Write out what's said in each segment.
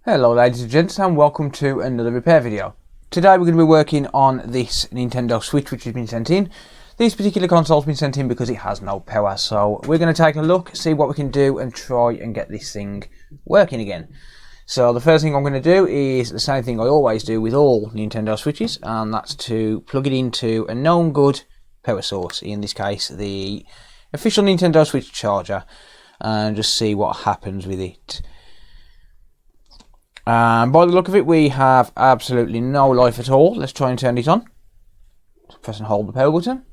Hello ladies and gents, and welcome to another repair video. Today we're going to be working on this Nintendo Switch which has been sent in. This particular console has been sent in because it has no power, so we're going to take a look, see what we can do and try and get this thing working again. So the first thing I'm going to do is the same thing I always do with all Nintendo Switches, and that's to plug it into a known good power source, in this case the official Nintendo Switch charger, and just see what happens with it. By the look of it, we have absolutely no life at all. Let's try and turn it on. Press and hold the power button.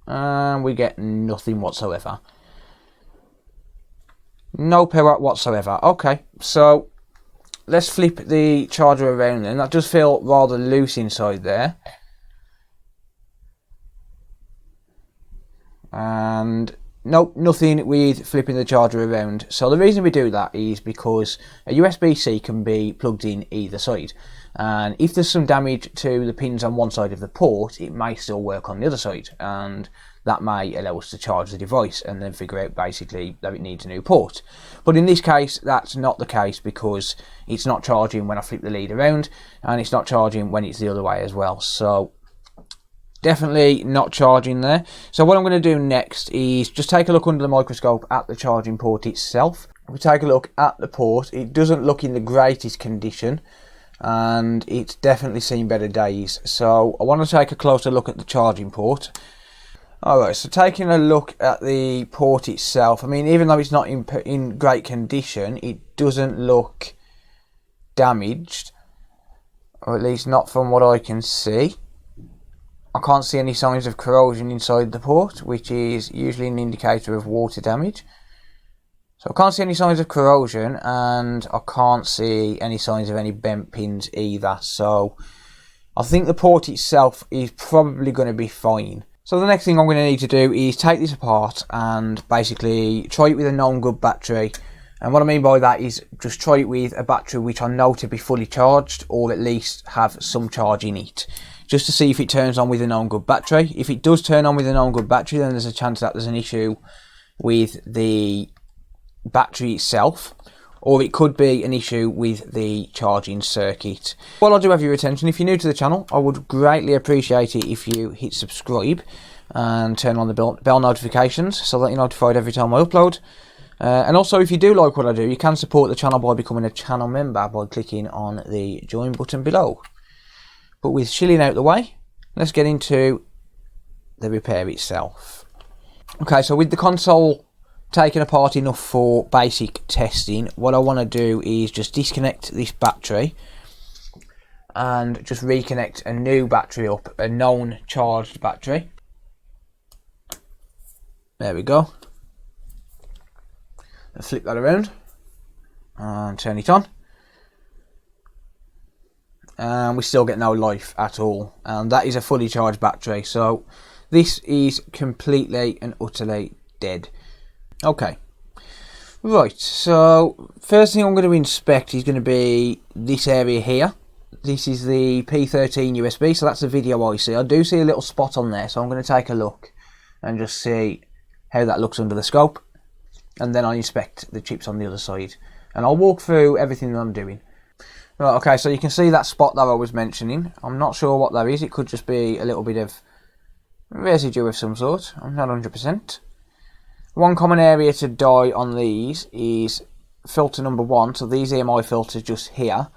And we get nothing whatsoever. No power whatsoever. Okay, so let's flip the charger around then. That does feel rather loose inside there. And nope, nothing with flipping the charger around. So the reason we do that is because a USB-C can be plugged in either side, and if there's some damage to the pins on one side of the port, it may still work on the other side, and that may allow us to charge the device and then figure out basically that it needs a new port. But in this case that's not the case, because it's not charging when I flip the lead around, and it's not charging when it's the other way as well. So definitely not charging there. So what I'm going to do next is just take a look under the microscope at the charging port itself. If we take a look at the port, it doesn't look in the greatest condition, and it's definitely seen better days. So I want to take a closer look at the charging port. Alright, so taking a look at the port itself, I mean, even though it's not in great condition, it doesn't look damaged, or at least not from what I can see. I can't see any signs of corrosion inside the port, which is usually an indicator of water damage. So I can't see any signs of corrosion, and I can't see any signs of any bent pins either. So I think the port itself is probably going to be fine. So the next thing I'm going to need to do is take this apart and basically try it with a known good battery. And what I mean by that is just try it with a battery which I know to be fully charged, or at least have some charge in it, just to see if it turns on with a known good battery. If it does turn on with a known good battery, then there's a chance that there's an issue with the battery itself, or it could be an issue with the charging circuit. While I do have your attention, if you're new to the channel, I would greatly appreciate it if you hit subscribe and turn on the bell notifications so that you're notified every time I upload. And also, if you do like what I do, you can support the channel by becoming a channel member by clicking on the join button below. But with chilling out the way, let's get into the repair itself. Okay, so with the console taken apart enough for basic testing, what I want to do is just disconnect this battery and just reconnect a new battery up, a known charged battery. There we go. Let's flip that around and turn it on. And we still get no life at all, and that is a fully charged battery, so this is completely and utterly dead. Okay, right, so first thing I'm going to inspect is going to be this area here. This is the P13USB, so that's the video I see. I do see a little spot on there, so I'm going to take a look and just see how that looks under the scope, and then I'll inspect the chips on the other side, and I'll walk through everything that I'm doing. Right, okay, so you can see that spot that I was mentioning. I'm not sure what that is. It could just be a little bit of residue of some sort. I'm not 100%. One common area to die on these is filter number 1. So these EMI filters just here.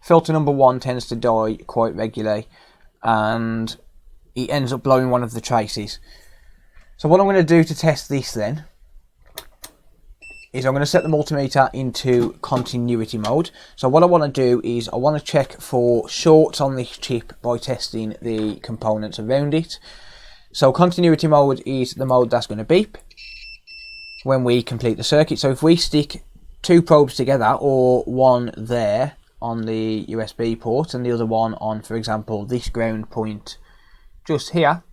Filter number 1 tends to die quite regularly, and it ends up blowing one of the traces. So what I'm going to do to test this then is I'm going to set the multimeter into continuity mode. So what I want to do is I want to check for shorts on this chip by testing the components around it. So continuity mode is the mode that's going to beep when we complete the circuit. So if we stick two probes together, or one there on the USB port and the other one on, for example, this ground point just here,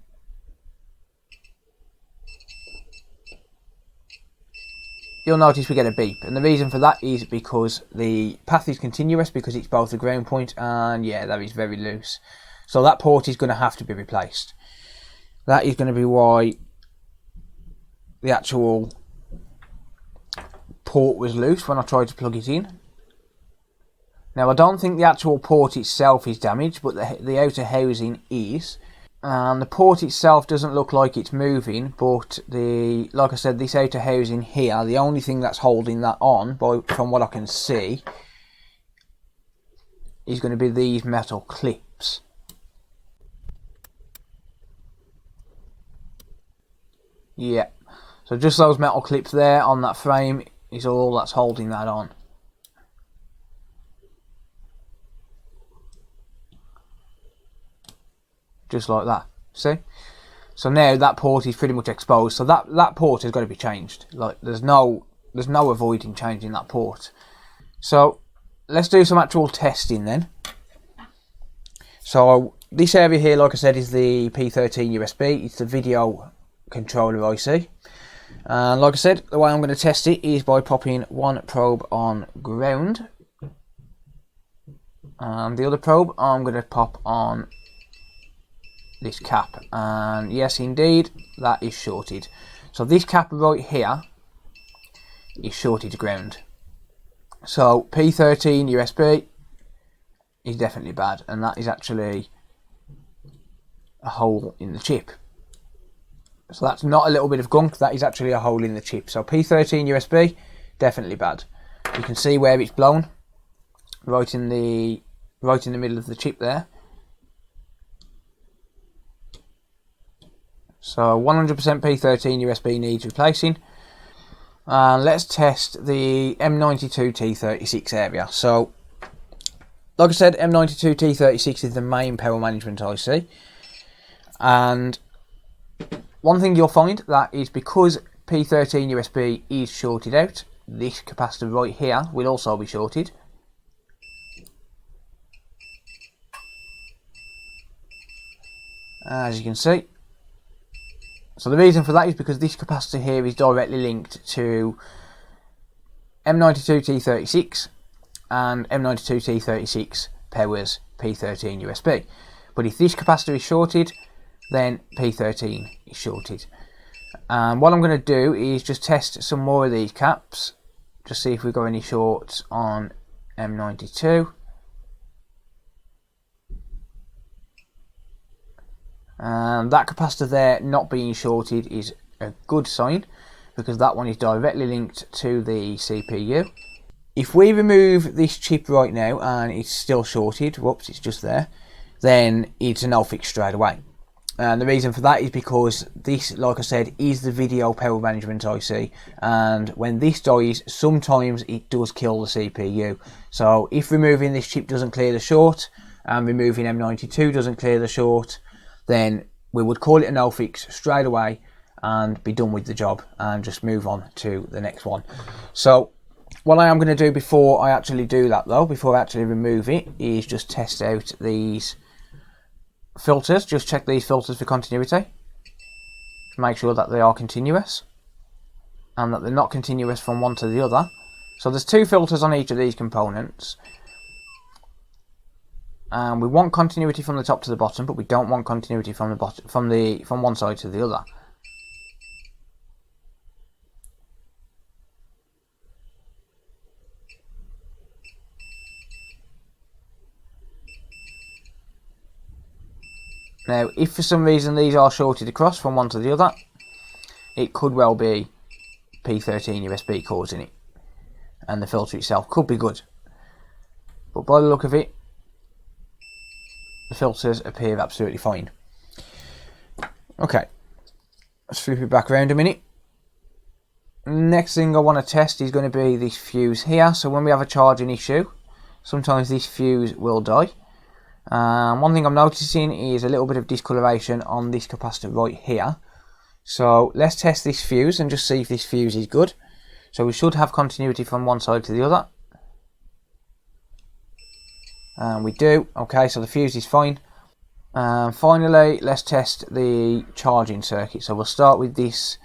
you'll notice we get a beep, and the reason for that is because the path is continuous, because it's both the ground point and yeah, that is very loose. So that port is going to have to be replaced. That is going to be why the actual port was loose when I tried to plug it in. Now I don't think the actual port itself is damaged, but the outer housing is. And the port itself doesn't look like it's moving, but like I said, this outer housing here, the only thing that's holding that on, from what I can see, is going to be these metal clips. Yeah, so just those metal clips there on that frame is all that's holding that on. Just like that, see? So now that port is pretty much exposed, so that port has got to be changed. Like there's no avoiding changing that port. So let's do some actual testing then. So this area here, like I said, is the P13USB. It's the video controller IC. And like I said, the way I'm going to test it is by popping one probe on ground, and the other probe I'm going to pop on this cap, and yes indeed that is shorted. So this cap right here is shorted to ground. So P13 USB is definitely bad, and that is actually a hole in the chip. So that's not a little bit of gunk, that is actually a hole in the chip. So P13 USB, definitely bad. You can see where it's blown, right in the middle of the chip there. So 100% P13 USB needs replacing. And let's test the M92T36 area. So, like I said, M92T36 is the main power management IC. And one thing you'll find that is because P13 USB is shorted out, this capacitor right here will also be shorted. As you can see. So the reason for that is because this capacitor here is directly linked to M92T36, and M92T36 powers P13 USB. But if this capacitor is shorted, then P13 is shorted. And what I'm going to do is just test some more of these caps, just see if we've got any shorts on M92. And that capacitor there not being shorted is a good sign, because that one is directly linked to the CPU. If we remove this chip right now and it's still shorted, whoops, it's just there, then it's a no fix straight away. And the reason for that is because this, like I said, is the video power management IC, and when this dies, sometimes it does kill the CPU. So if removing this chip doesn't clear the short, and removing M92 doesn't clear the short, then we would call it a no fix straight away and be done with the job and just move on to the next one. So what I am going to do before I actually do that though, before I actually remove it, is just test out these filters. Just check these filters for continuity, make sure that they are continuous and that they're not continuous from one to the other. So there's two filters on each of these components. And we want continuity from the top to the bottom, but we don't want continuity from the bottom, from one side to the other. Now, if for some reason these are shorted across from one to the other, it could well be P13 USB causing it, and the filter itself could be good. But by the look of it, the filters appear absolutely fine. Okay, let's flip it back around a minute. Next thing I want to test is going to be this fuse here. So when we have a charging issue, sometimes this fuse will die. One thing I'm noticing is a little bit of discoloration on this capacitor right here. So let's test this fuse and just see if this fuse is good. So we should have continuity from one side to the other. And we do. Okay, so the fuse is fine. Finally, let's test the charging circuit. So we'll start with this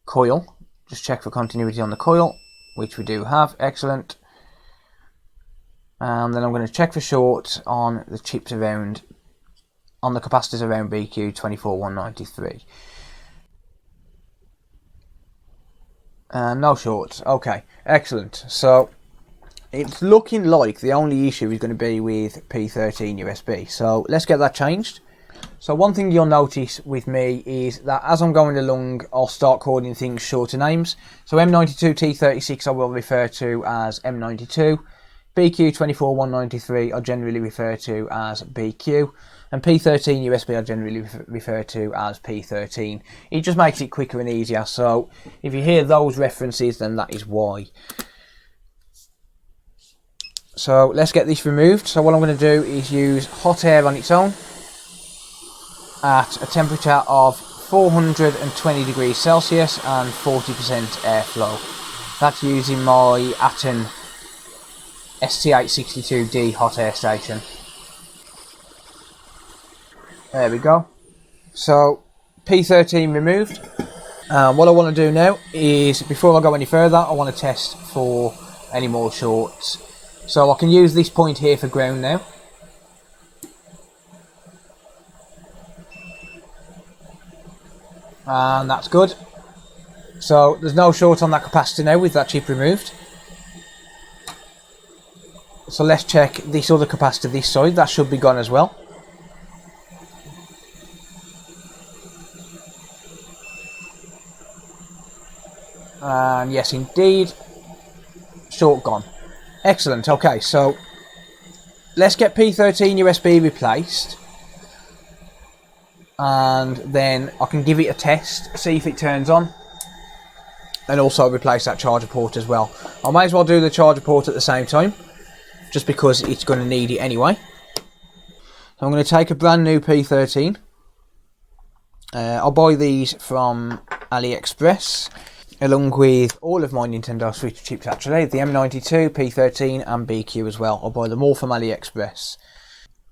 coil. Just check for continuity on the coil, which we do have. Excellent. And then I'm going to check for shorts on the chips around, on the capacitors around BQ24193. No shorts. Okay, excellent. So it's looking like the only issue is going to be with P13 USB. So let's get that changed. So one thing you'll notice with me is that as I'm going along, I'll start calling things shorter names. So M92 T36 I will refer to as M92. BQ24193 I generally refer to as BQ. And P13 USB I generally refer to as P13. It just makes it quicker and easier. So if you hear those references, then that is why. So let's get this removed. So what I'm going to do is use hot air on its own at a temperature of 420 degrees Celsius and 40% airflow. That's using my Atten ST862D hot air station. There we go. So P13 removed. What I want to do now is, before I go any further, I want to test for any more shorts. So I can use this point here for ground now. And that's good. So there's no short on that capacitor now with that chip removed. So let's check this other capacitor this side. That should be gone as well. And yes indeed, short gone. Excellent. Okay, so let's get P13 USB replaced. And then I can give it a test, see if it turns on, and also replace that charger port as well. I may as well do the charger port at the same time, just because it's going to need it anyway. So I'm going to take a brand new P13. I'll buy these from AliExpress, along with all of my Nintendo Switch chips actually, the M92, P13 and BQ as well. I'll buy them all from AliExpress.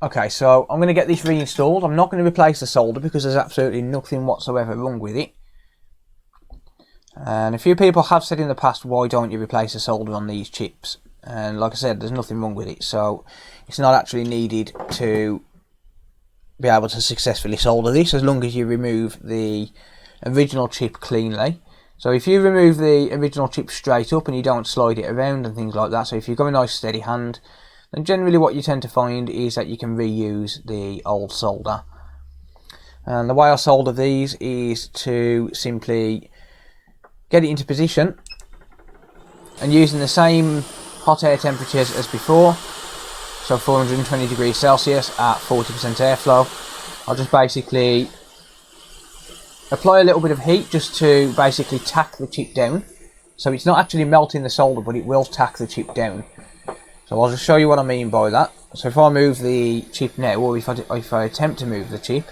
Okay, so I'm going to get this reinstalled. I'm not going to replace the solder because there's absolutely nothing whatsoever wrong with it. And a few people have said in the past, why don't you replace the solder on these chips? And like I said, there's nothing wrong with it. So it's not actually needed to be able to successfully solder this, as long as you remove the original chip cleanly. So if you remove the original chip straight up and you don't slide it around and things like that, so if you've got a nice steady hand, then generally what you tend to find is that you can reuse the old solder. And the way I solder these is to simply get it into position, and using the same hot air temperatures as before, so 420 degrees Celsius at 40% airflow, I'll just basically apply a little bit of heat just to basically tack the chip down. So it's not actually melting the solder, but it will tack the chip down. So I'll just show you what I mean by that. So if I move the chip now, or if I attempt to move the chip,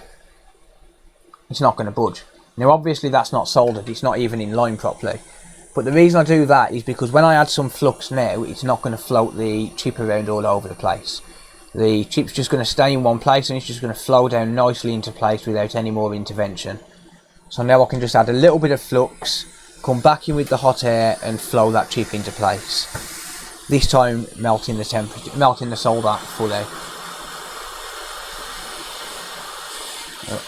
it's not going to budge. Now obviously that's not soldered, it's not even in line properly. But the reason I do that is because when I add some flux now, it's not going to float the chip around all over the place. The chip's just going to stay in one place and it's just going to flow down nicely into place without any more intervention. So now I can just add a little bit of flux, come back in with the hot air and flow that chip into place. This time melting the temperature, melting the solder fully.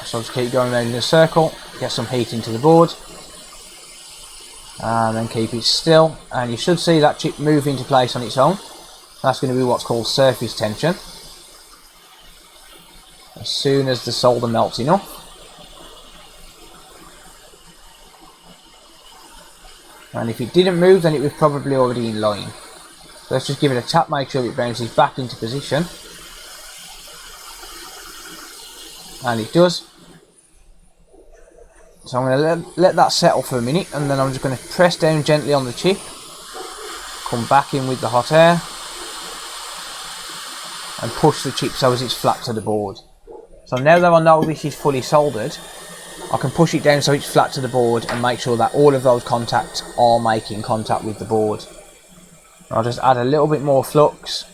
So I'll just keep going around in a circle, get some heat into the board, and then keep it still, and you should see that chip move into place on its own. That's going to be what's called surface tension. As soon as the solder melts enough. And if it didn't move, then it was probably already in line. So let's just give it a tap, make sure it bounces back into position. And it does. So I'm going to let that settle for a minute, and then I'm just going to press down gently on the chip, come back in with the hot air, and push the chip so as it's flat to the board. So now that I know this is fully soldered, I can push it down so it's flat to the board and make sure that all of those contacts are making contact with the board. I'll just add a little bit more flux,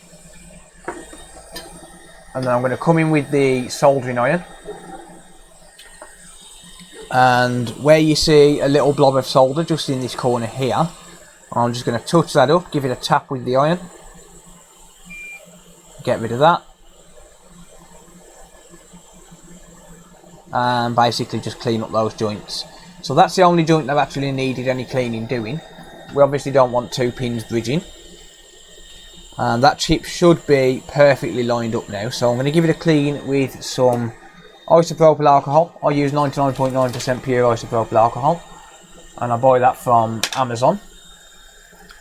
and then I'm going to come in with the soldering iron, and where you see a little blob of solder just in this corner here, I'm just going to touch that up, give it a tap with the iron, get rid of that, and basically just clean up those joints. So that's the only joint that actually needed any cleaning doing. We obviously don't want two pins bridging. And that chip should be perfectly lined up now. So I'm going to give it a clean with some isopropyl alcohol. I use 99.9% pure isopropyl alcohol. And I buy that from Amazon.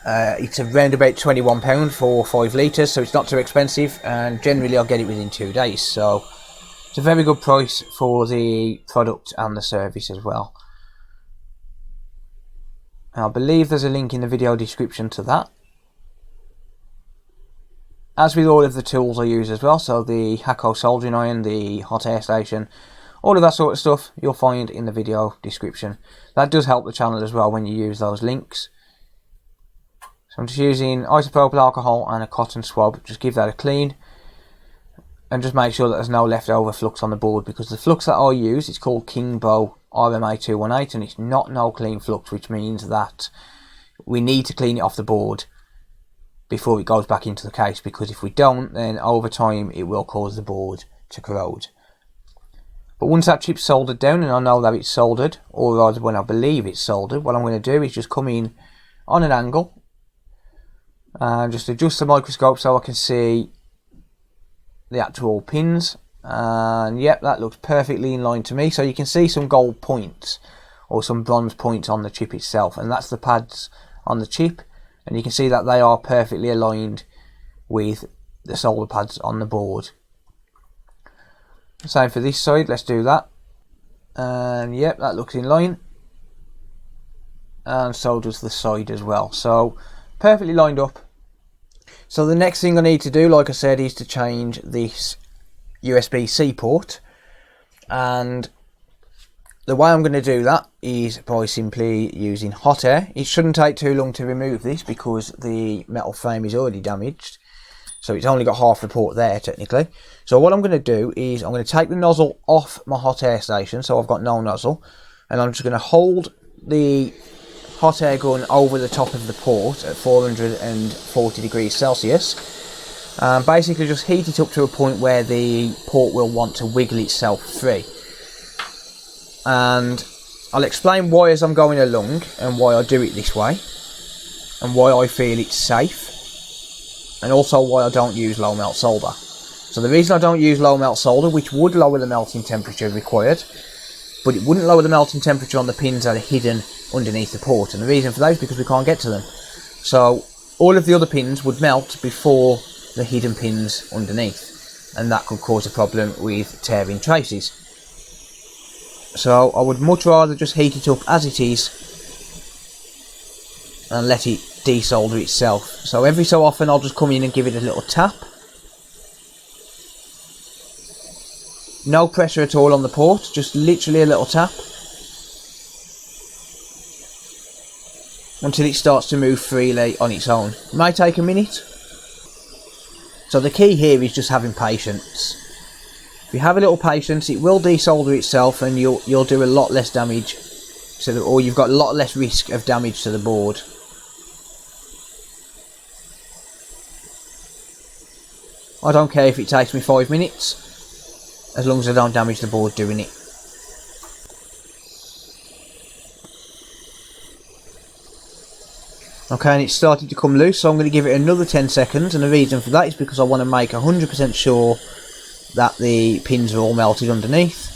It's around about £21 for 5 litres, so it's not too expensive, and generally I'll get it within 2 days, so it's a very good price for the product and the service as well. I believe there's a link in the video description to that. As with all of the tools I use as well, so the Hakko soldering iron, the hot air station, all of that sort of stuff you'll find in the video description. That does help the channel as well when you use those links. So I'm just using isopropyl alcohol and a cotton swab. Just give that a clean and just make sure that there's no leftover flux on the board, because the flux that I use, it's called Kingbo RMA218, and it's not no clean flux, which means that we need to clean it off the board before it goes back into the case, because if we don't, then over time it will cause the board to corrode. But once that chip's soldered down, and I know that it's soldered, or rather when I believe it's soldered, what I'm going to do is just come in on an angle and just adjust the microscope so I can see the actual pins, and yep, that looks perfectly in line to me. So you can see some gold points or some bronze points on the chip itself, and that's the pads on the chip, and you can see that they are perfectly aligned with the solder pads on the board. Same for this side, let's do that, and yep, that looks in line, and so does the side as well. So perfectly lined up. So the next thing I need to do, like I said, is to change this USB-C port, and the way I'm going to do that is by simply using hot air. It shouldn't take too long to remove this because the metal frame is already damaged, so it's only got half the port there technically. So what I'm going to do is I'm going to take the nozzle off my hot air station, so I've got no nozzle, and I'm just going to hold the hot air gun over the top of the port at 440 degrees Celsius, and basically just heat it up to a point where the port will want to wiggle itself free. And I'll explain why as I'm going along, and why I do it this way, and why I feel it's safe, and also why I don't use low melt solder. So the reason I don't use low melt solder, which would lower the melting temperature required, but it wouldn't lower the melting temperature on the pins that are hidden underneath the port, and the reason for that is because we can't get to them. So all of the other pins would melt before the hidden pins underneath, and that could cause a problem with tearing traces. So I would much rather just heat it up as it is and let it desolder itself. So every so often I'll just come in and give it a little tap. No pressure at all on the port, just literally a little tap until it starts to move freely on its own. It may take a minute. So the key here is just having patience. If you have a little patience, it will desolder itself, and you'll do a lot less damage to the, or you've got a lot less risk of damage to the board. I don't care if it takes me 5 minutes, as long as I don't damage the board doing it. Okay, and it's started to come loose, so I'm going to give it another 10 seconds, and the reason for that is because I want to make 100% sure that the pins are all melted underneath.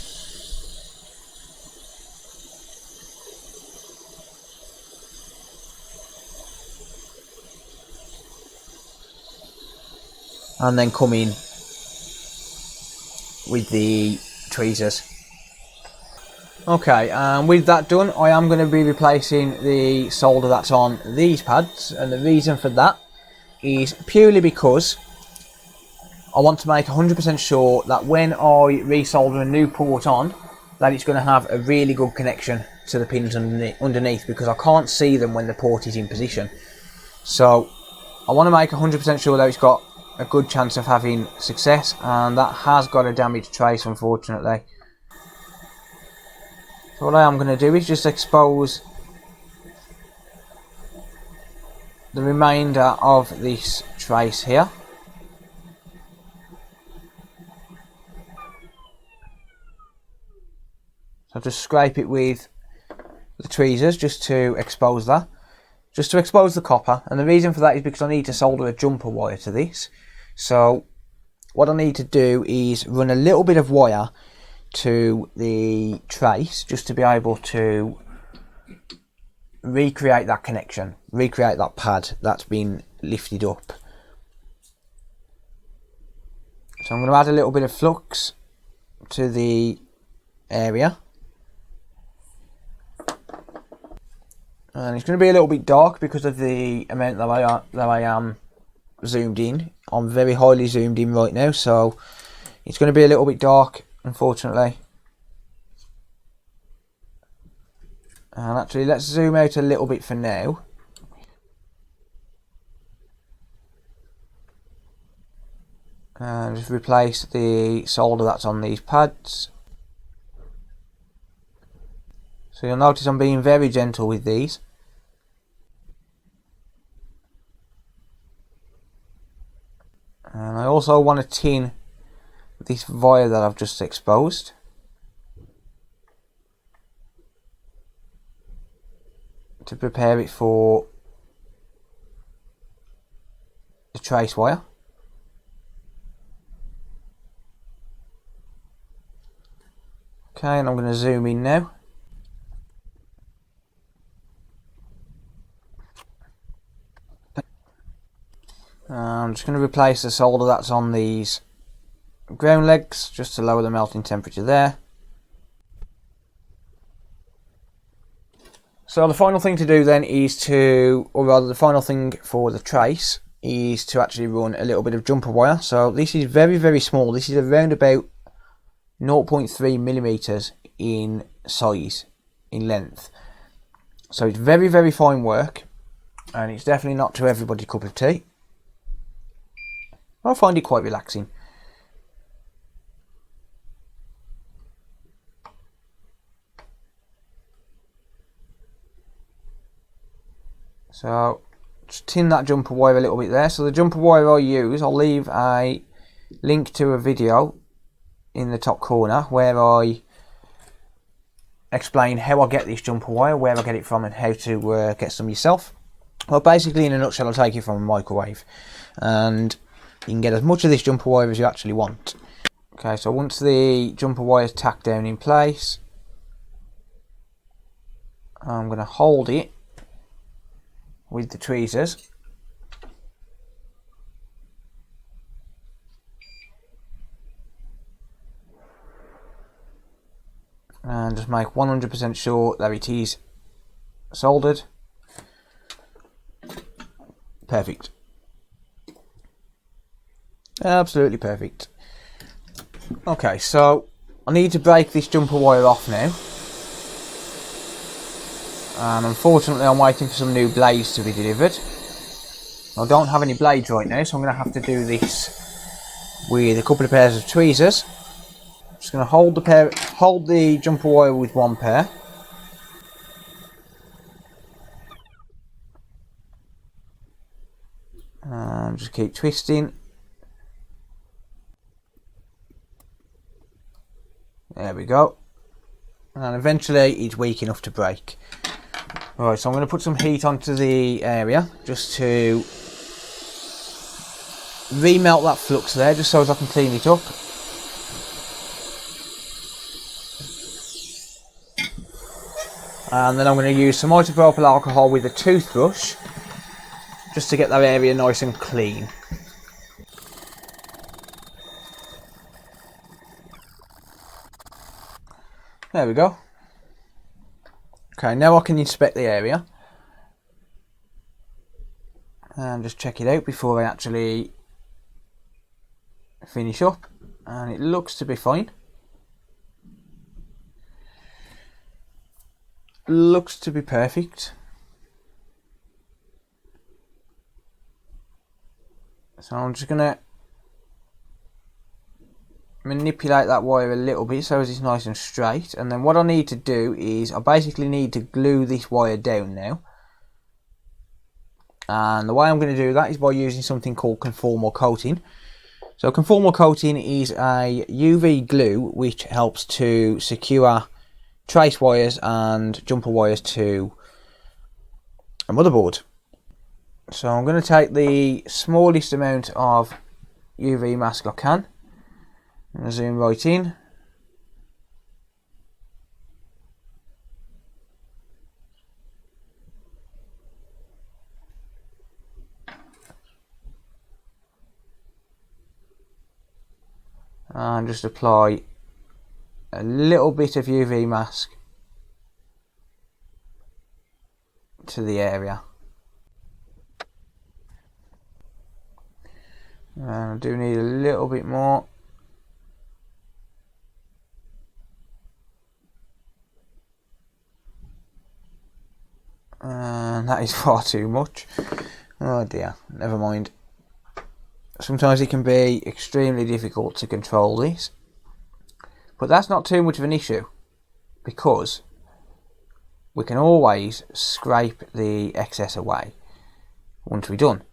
And then come in with the tweezers. Okay, and with that done, I am going to be replacing the solder that's on these pads, and the reason for that is purely because I want to make 100% sure that when I resolder a new port on, that it's going to have a really good connection to the pins underneath, because I can't see them when the port is in position. So I want to make 100% sure that it's got a good chance of having success, and that has got a damaged trace, unfortunately. So what I am going to do is just expose the remainder of this trace here. So just scrape it with the tweezers just to expose that, just to expose the copper. And the reason for that is because I need to solder a jumper wire to this. So what I need to do is run a little bit of wire to the trace just to be able to recreate that connection, recreate that pad that's been lifted up. So I'm going to add a little bit of flux to the area, and it's going to be a little bit dark because of the amount that I am zoomed in. I'm very highly zoomed in right now, so it's going to be a little bit dark, unfortunately. And actually, let's zoom out a little bit for now. And just replace the solder that's on these pads. So you'll notice I'm being very gentle with these. And I also want to tin this wire that I've just exposed. To prepare it for the trace wire. Okay, and I'm going to zoom in now. I'm just going to replace the solder that's on these ground legs just to lower the melting temperature there. So the final thing to do then is to, or rather the final thing for the trace is to actually run a little bit of jumper wire. So this is very, very small. This is around about 0.3 millimeters in size, in length. So it's very, very fine work, and it's definitely not to everybody's cup of tea. I find it quite relaxing. So just tin that jumper wire a little bit there. So the jumper wire I use, I'll leave a link to a video in the top corner where I explain how I get this jumper wire, where I get it from, and how to get some yourself. Well, basically in a nutshell, I'll take it from a microwave, and you can get as much of this jumper wire as you actually want. Okay, so once the jumper wire is tacked down in place, I'm going to hold it with the tweezers. And just make 100% sure that it is soldered. Perfect. Absolutely perfect. Okay, so I need to break this jumper wire off now. And unfortunately I'm waiting for some new blades to be delivered. I don't have any blades right now, so I'm going to have to do this with a couple of pairs of tweezers. Just going to hold the jumper wire with one pair. And just keep twisting. There we go. And eventually it's weak enough to break. Right, so I'm going to put some heat onto the area just to remelt that flux there, just so as I can clean it up. And then I'm going to use some isopropyl alcohol with a toothbrush just to get that area nice and clean. There we go. Okay, now I can inspect the area and just check it out before I actually finish up, and it looks to be fine. Looks to be perfect. So I'm just gonna manipulate that wire a little bit so as it's nice and straight, and then what I need to do is I basically need to glue this wire down now, and the way I'm going to do that is by using something called conformal coating. So conformal coating is a UV glue which helps to secure trace wires and jumper wires to a motherboard. So I'm going to take the smallest amount of UV mask I can. I'm going to zoom right in. And just apply a little bit of UV mask to the area. And I do need a little bit more. And that is far too much. Oh dear, never mind. Sometimes it can be extremely difficult to control this. But that's not too much of an issue, because we can always scrape the excess away once we're done.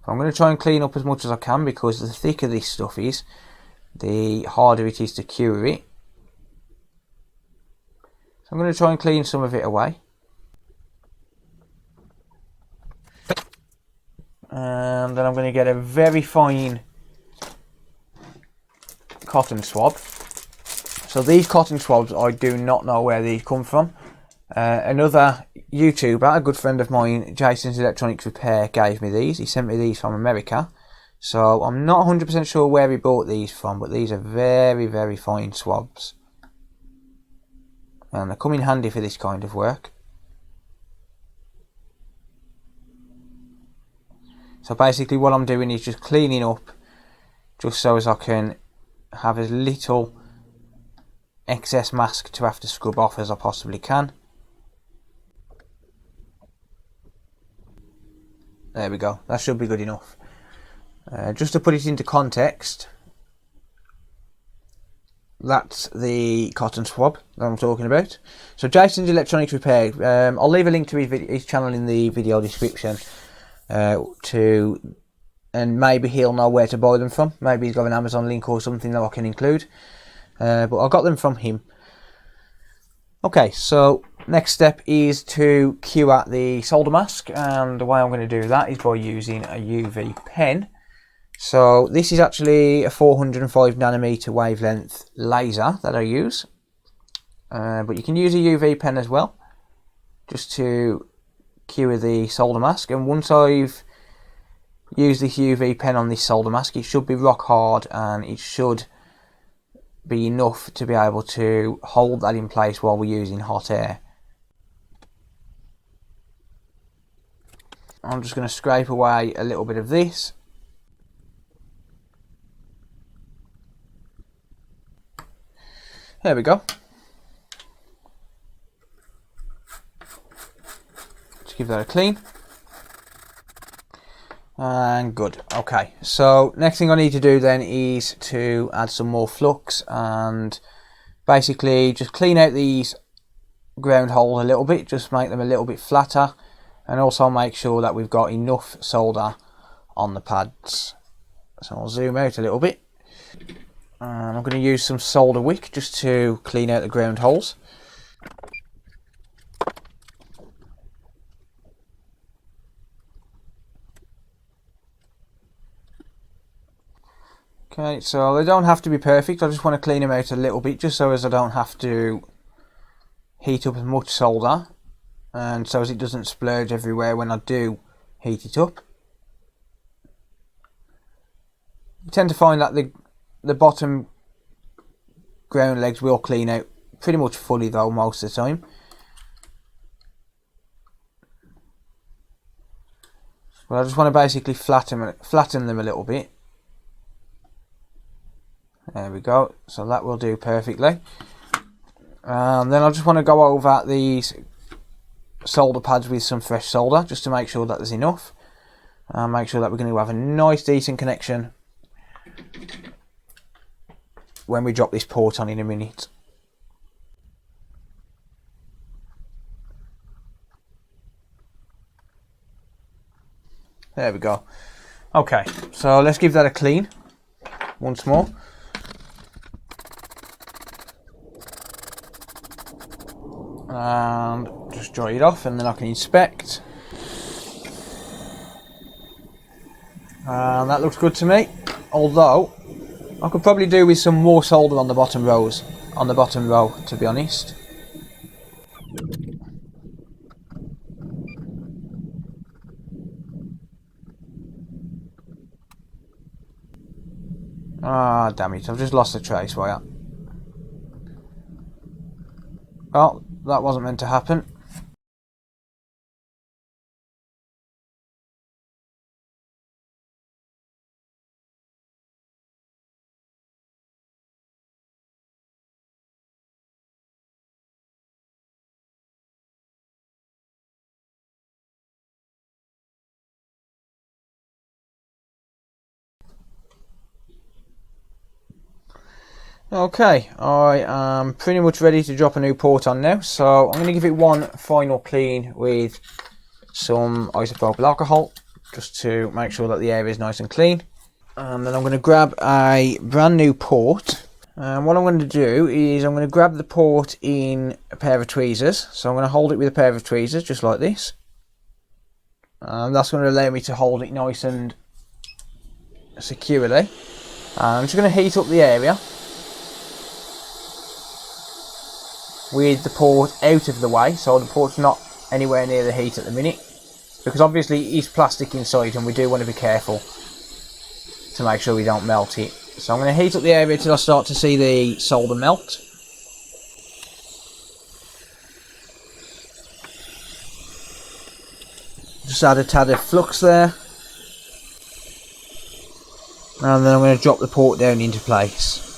I'm going to try and clean up as much as I can, because the thicker this stuff is, the harder it is to cure it. So I'm going to try and clean some of it away. And then I'm going to get a very fine cotton swab. So these cotton swabs, I do not know where these come from. Another YouTuber, a good friend of mine, Jason's Electronics Repair, gave me these. He sent me these from America. So I'm not 100% sure where he bought these from, but these are very, very fine swabs. And they come in handy for this kind of work. So basically what I'm doing is just cleaning up, just so as I can have as little excess mask to have to scrub off as I possibly can. There we go, that should be good enough. Just to put it into context, that's the cotton swab that I'm talking about. So Jason's Electronics Repair, I'll leave a link to his channel in the video description, and maybe he'll know where to buy them from. Maybe he's got an Amazon link or something that I can include, but I got them from him. Okay, so next step is to cure the solder mask, and the way I'm going to do that is by using a UV pen. So this is actually a 405 nanometer wavelength laser that I use, but you can use a UV pen as well, just to cure the solder mask. And once I've used this UV pen on this solder mask, it should be rock hard, and it should be enough to be able to hold that in place while we're using hot air. I'm just going to scrape away a little bit of this. There we go. Just give that a clean. And good. Okay, so next thing I need to do then is to add some more flux, and basically just clean out these ground holes a little bit, just make them a little bit flatter, and also make sure that we've got enough solder on the pads. So I'll zoom out a little bit, and I'm going to use some solder wick just to clean out the ground holes. Okay, so they don't have to be perfect, I just want to clean them out a little bit, just so as I don't have to heat up as much solder, and so as it doesn't splurge everywhere when I do heat it up. You tend to find that the bottom ground legs will clean out pretty much fully though most of the time. But I just want to basically flatten them a little bit. There we go, so that will do perfectly. And then I just want to go over these solder pads with some fresh solder, just to make sure that there's enough, and make sure that we're going to have a nice decent connection when we drop this port on in a minute. There we go. Okay, so let's give that a clean once more. and just dry it off, and then I can inspect. And that looks good to me, although I could probably do with some more solder on the bottom row, to be honest. Ah, damn it, I've just lost the trace wire. Well, that wasn't meant to happen. Okay, I am pretty much ready to drop a new port on now, so I'm going to give it one final clean with some isopropyl alcohol, just to make sure that the area is nice and clean. And then I'm going to grab a brand new port, and what I'm going to do is I'm going to grab the port in a pair of tweezers. So I'm going to hold it with a pair of tweezers, just like this. And that's going to allow me to hold it nice and securely. And I'm just going to heat up the area with the port out of the way, so the port's not anywhere near the heat at the minute, because obviously it's plastic inside and we do want to be careful to make sure we don't melt it. So I'm going to heat up the area till I start to see the solder melt. Just add a tad of flux there, and then I'm going to drop the port down into place.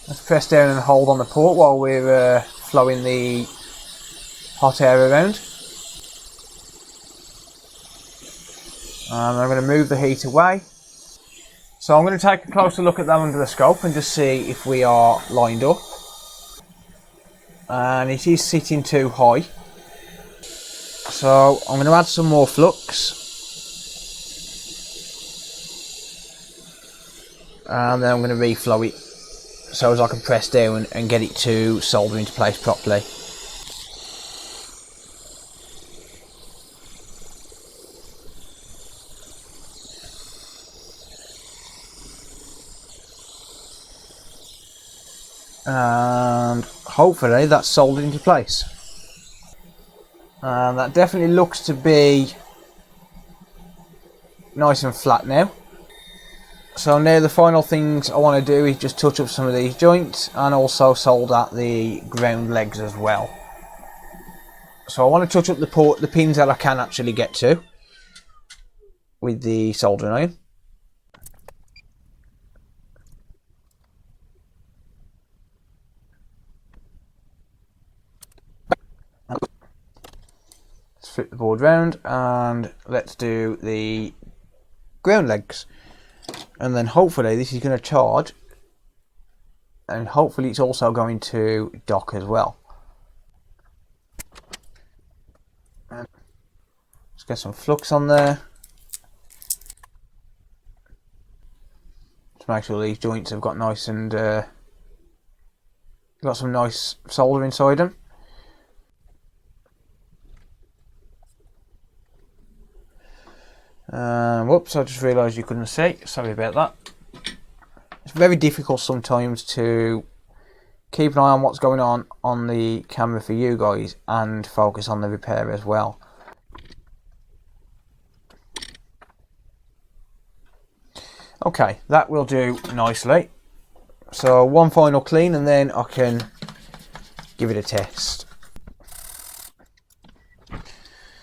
Let's press down and hold on the port while we're flowing the hot air around. And I'm going to move the heat away. So I'm going to take a closer look at that under the scope and just see if we are lined up. And it is sitting too high. So I'm going to add some more flux. And then I'm going to reflow it, so as I can press down and get it to solder into place properly. And hopefully that's soldered into place. And that definitely looks to be nice and flat now. So now the final things I want to do is just touch up some of these joints and also solder the ground legs as well. So I want to touch up the pins that I can actually get to with the soldering iron. Let's flip the board round and let's do the ground legs. And then hopefully this is going to charge, and hopefully it's also going to dock as well. And let's get some flux on there to make sure these joints have got nice and got some nice solder inside them. Whoops, I just realised you couldn't see. Sorry about that. It's very difficult sometimes to keep an eye on what's going on the camera for you guys and focus on the repair as well. Okay, that will do nicely. So one final clean and then I can give it a test.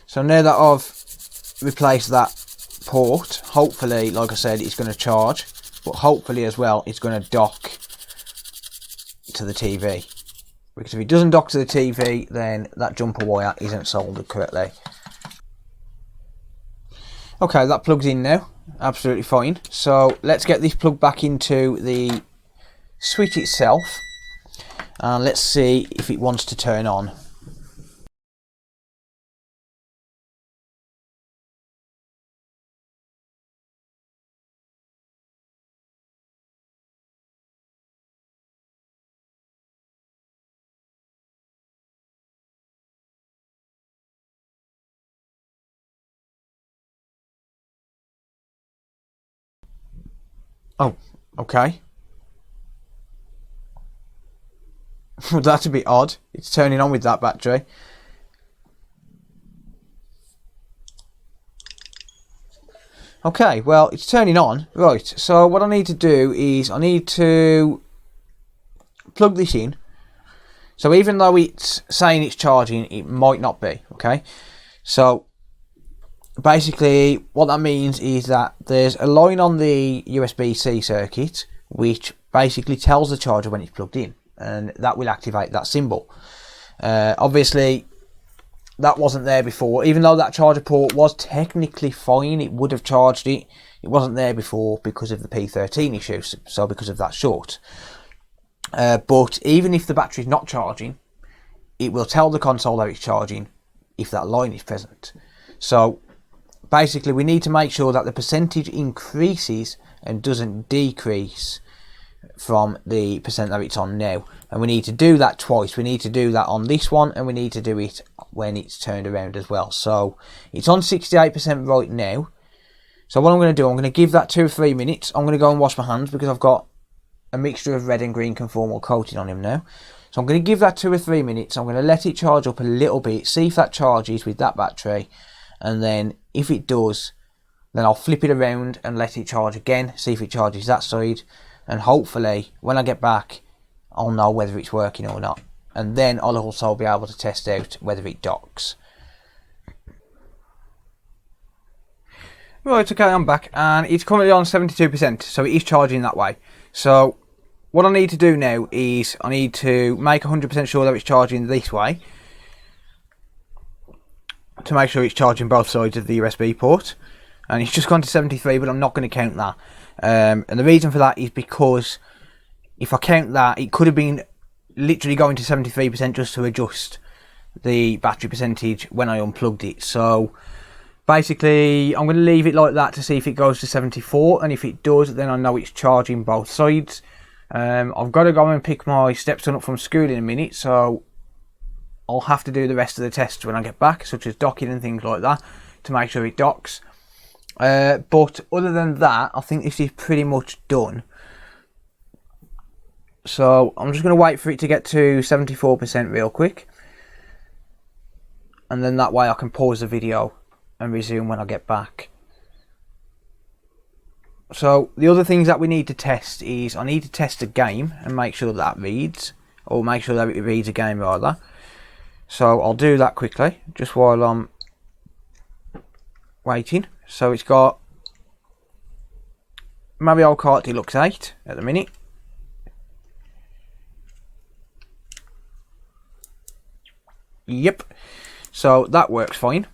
So now that I've replaced that port, hopefully, like I said, it's going to charge, but hopefully as well it's going to dock to the TV, because if it doesn't dock to the TV then that jumper wire isn't soldered correctly. Okay, that plugs in now, absolutely fine. So let's get this plugged back into the switch itself and let's see if it wants to turn on. Oh, okay. That's a bit odd. It's turning on with that battery. Okay, well, it's turning on. Right, so what I need to do is I need to plug this in. So even though it's saying it's charging, it might not be, okay? So basically what that means is that there's a line on the USB-C circuit which basically tells the charger when it's plugged in, and that will activate that symbol. Obviously that wasn't there before. Even though that charger port was technically fine, it would have charged it. It wasn't there before because of the P13 issue, so because of that short. But even if the battery's not charging, it will tell the console that it's charging if that line is present. So basically we need to make sure that the percentage increases and doesn't decrease from the percent that it's on now, and we need to do that twice. We need to do that on this one, and we need to do it when it's turned around as well. So it's on 68% right now. So what I'm going to do, I'm going to give that 2 or 3 minutes. I'm going to go and wash my hands because I've got a mixture of red and green conformal coating on him now. So I'm going to give that 2 or 3 minutes. I'm going to let it charge up a little bit, see if that charges with that battery, and then if it does, then I'll flip it around and let it charge again, see if it charges that side, and hopefully when I get back I'll know whether it's working or not, and then I'll also be able to test out whether it docks. Right, okay, I'm back and it's currently on 72%, so it is charging that way. So what I need to do now is I need to make 100% sure that it's charging this way, to make sure it's charging both sides of the USB port. And it's just gone to 73, but I'm not going to count that. And the reason for that is because if I count that, it could have been literally going to 73% just to adjust the battery percentage when I unplugged it. So basically I'm going to leave it like that to see if it goes to 74, and if it does, then I know it's charging both sides. I've got to go and pick my stepson up from school in a minute, so I'll have to do the rest of the tests when I get back, such as docking and things like that, to make sure it docks. But other than that, I think this is pretty much done. So I'm just going to wait for it to get to 74% real quick, and then that way I can pause the video and resume when I get back. So the other things that we need to test is I need to test a game and make sure that reads, or make sure that it reads a game rather. So I'll do that quickly just while I'm waiting. So it's got Mario Kart Deluxe 8 at the minute. Yep, so that works fine.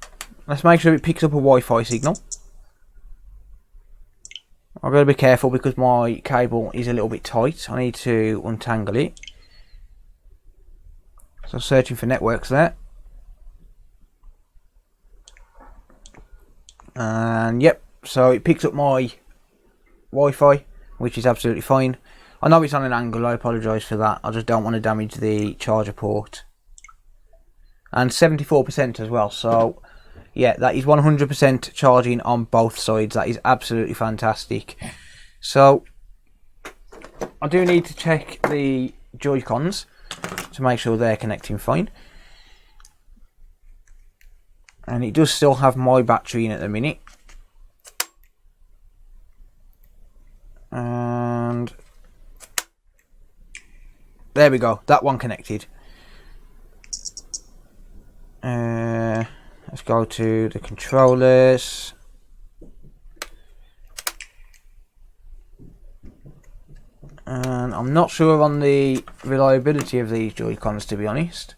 Let's make sure it picks up a Wi-Fi signal. I've got to be careful because my cable is a little bit tight. I need to untangle it. So searching for networks there. And yep, so it picks up my Wi-Fi, which is absolutely fine. I know it's on an angle, I apologise for that. I just don't want to damage the charger port. And 74% as well, so yeah, that is 100% charging on both sides. That is absolutely fantastic. So I do need to check the Joy-Cons to make sure they're connecting fine. And it does still have my battery in at the minute. And there we go, that one connected. Let's go to the controllers. And I'm not sure on the reliability of these Joy-Cons, to be honest.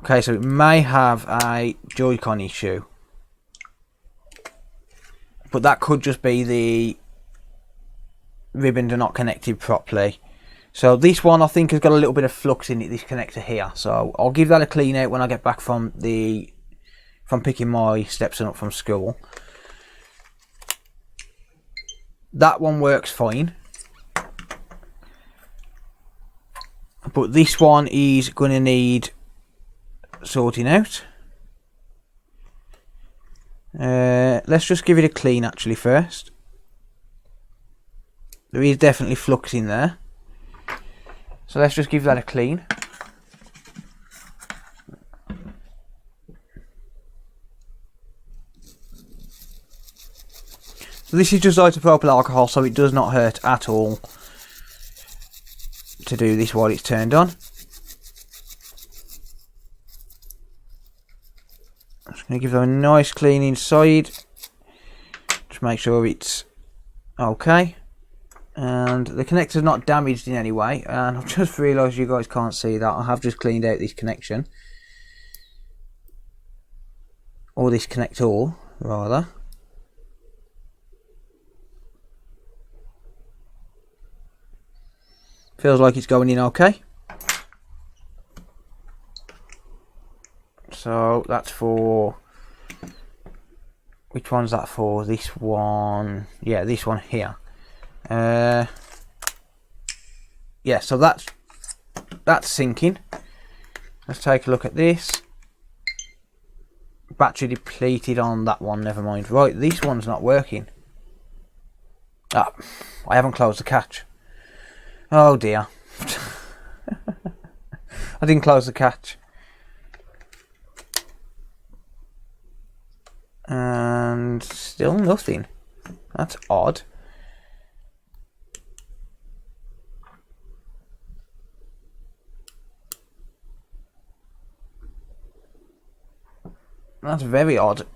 Okay, so it may have a Joy-Con issue, but that could just be the ribbons are not connected properly. So this one I think has got a little bit of flux in it, this connector here. So I'll give that a clean out when I get back from picking my stepson up from school. That one works fine, but this one is going to need sorting out. Let's just give it a clean actually first. There is definitely flux in there, so let's just give that a clean. So this is just isopropyl alcohol, so it does not hurt at all to do this while it's turned on. I'm just going to give them a nice clean inside, just make sure it's okay. And the connector's not damaged in any way, and I've just realised you guys can't see that. I have just cleaned out this connection, or this connector rather. Feels like it's going in okay. So that's for, which one's that for? This one, yeah, this one here. Yeah, so that's syncing. Let's take a look at this. Battery depleted on that one, never mind. Right, this one's not working. Ah, I haven't closed the catch. Oh dear. I didn't close the catch. And still nothing. That's odd. That's very odd.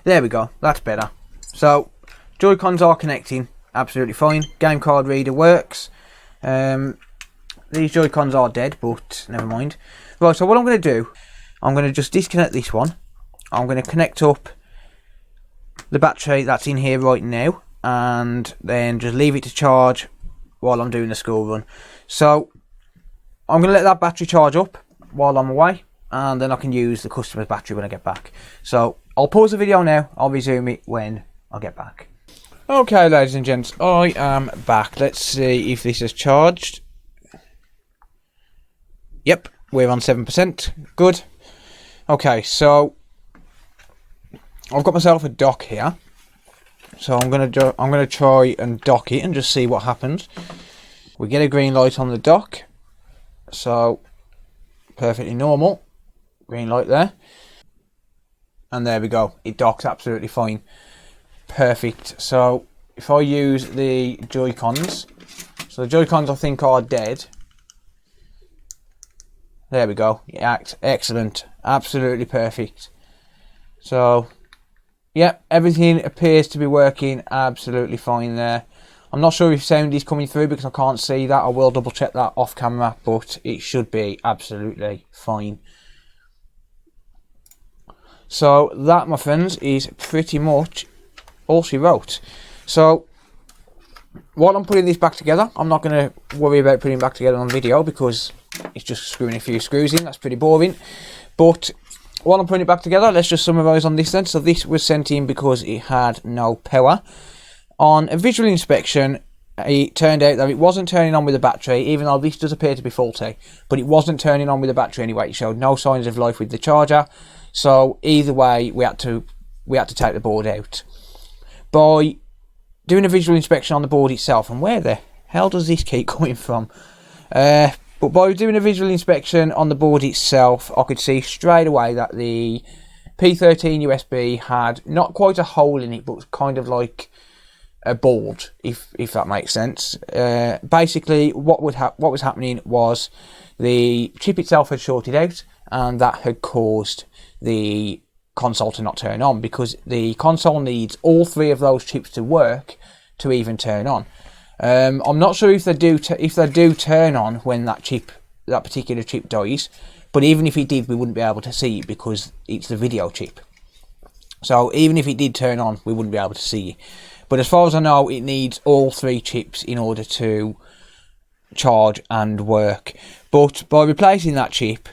There we go, that's better. So, Joy-Cons are connecting absolutely fine. Game card reader works. These Joy-Cons are dead, but never mind. Right, so what I'm going to do, I'm going to just disconnect this one. I'm going to connect up the battery that's in here right now, and then just leave it to charge while I'm doing the school run. So, I'm going to let that battery charge up while I'm away, and then I can use the customer's battery when I get back. So, I'll pause the video now, I'll resume it when I get back. Okay, ladies and gents, I am back. Let's see if this has charged. Yep, we're on 7%. Good. Okay, so I've got myself a dock here. So I'm gonna try and dock it and just see what happens. We get a green light on the dock. So perfectly normal. Green light there. And there we go, it docks absolutely fine. Perfect. So if I use the Joy-Cons, so the Joy-Cons I think are dead. There we go, excellent, absolutely perfect. So yeah, everything appears to be working absolutely fine there. I'm not sure if sound is coming through because I can't see that. I will double check that off camera, but it should be absolutely fine. So that, my friends, is pretty much all she wrote. So while I'm putting this back together, I'm not going to worry about putting it back together on video because it's just screwing a few screws in. That's pretty boring. But while I'm putting it back together, let's just summarise on this then. So this was sent in because it had no power. On a visual inspection, it turned out that it wasn't turning on with the battery, even though this does appear to be faulty. But it wasn't turning on with the battery anyway. It showed no signs of life with the charger. So either way, we had to take the board out. By doing a visual inspection on the board itself, and where the hell does this keep coming from? But by doing a visual inspection on the board itself, I could see straight away that the P13USB had not quite a hole in it, but kind of like a bulge, if that makes sense. Basically, what was happening was the chip itself had shorted out, and that had caused the console to not turn on, because the console needs all three of those chips to work to even turn on. I'm not sure if they do turn on when that particular chip dies, but even if it did, we wouldn't be able to see it because it's the video chip. So even if it did turn on, we wouldn't be able to see it. But as far as I know, it needs all three chips in order to charge and work. But by replacing that chip,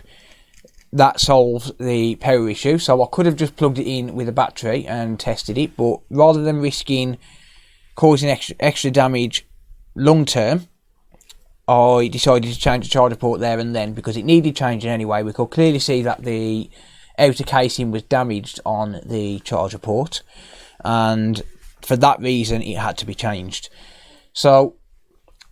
that solves the power issue. So I could have just plugged it in with a battery and tested it, but rather than risking causing extra damage long term, I decided to change the charger port there and then because it needed changing anyway. We could clearly see that the outer casing was damaged on the charger port, and for that reason it had to be changed. So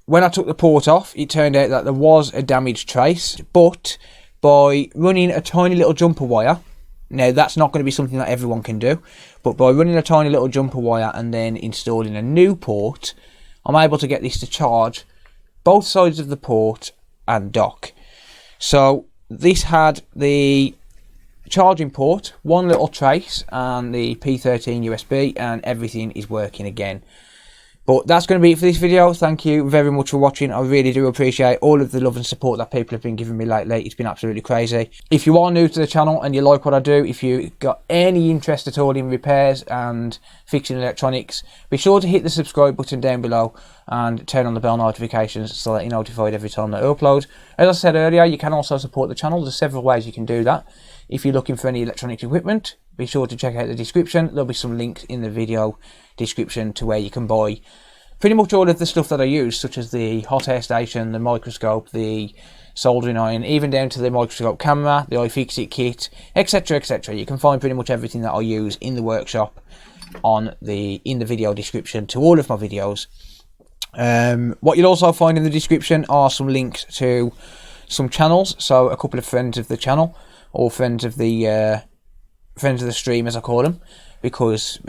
when I took the port off, it turned out that there was a damaged trace, but by running a tiny little jumper wire, now that's not going to be something that everyone can do, but by running a tiny little jumper wire and then installing a new port, I'm able to get this to charge both sides of the port and dock. So this had the charging port, one little trace, and the P13 USB, and everything is working again. But that's going to be it for this video. Thank you very much for watching. I really do appreciate all of the love and support that people have been giving me lately. It's been absolutely crazy. If you are new to the channel and you like what I do, if you've got any interest at all in repairs and fixing electronics, be sure to hit the subscribe button down below and turn on the bell notifications so that you're notified every time that I upload. As I said earlier, you can also support the channel. There's several ways you can do that. If you're looking for any electronic equipment, be sure to check out the description. There'll be some links in the video description to where you can buy pretty much all of the stuff that I use, such as the hot air station, the microscope, the soldering iron, even down to the microscope camera, the iFixit kit, etc, etc. You can find pretty much everything that I use in the workshop in the video description to all of my videos. What you'll also find in the description are some links to some channels, so a couple of friends of the channel, or friends of the stream, as I call them, because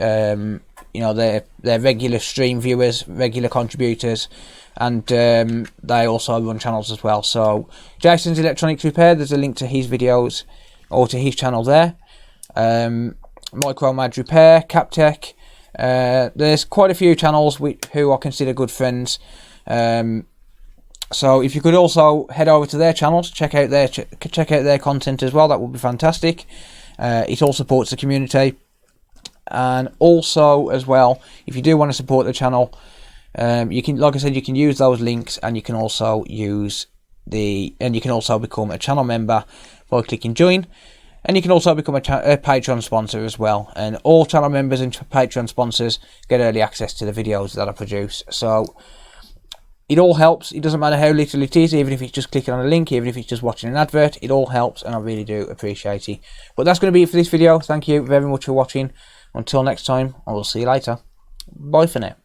you know, they're regular stream viewers, regular contributors, and they also run channels as well. So Jason's Electronics Repair, there's a link to his videos or to his channel there. Micro Repair, Captech, there's quite a few channels who I consider good friends. So if you could also head over to their channels, check out their content as well, that would be fantastic. It all supports the community. And also as well, if you do want to support the channel, you can, like I said, you can use those links, and you can also become a channel member by clicking join, and you can also become a Patreon sponsor as well. And all channel members and Patreon sponsors get early access to the videos that I produce. So it all helps. It doesn't matter how little it is, even if it's just clicking on a link, even if it's just watching an advert, it all helps, and I really do appreciate it. But that's going to be it for this video. Thank you very much for watching. Until next time, I will see you later. Bye for now.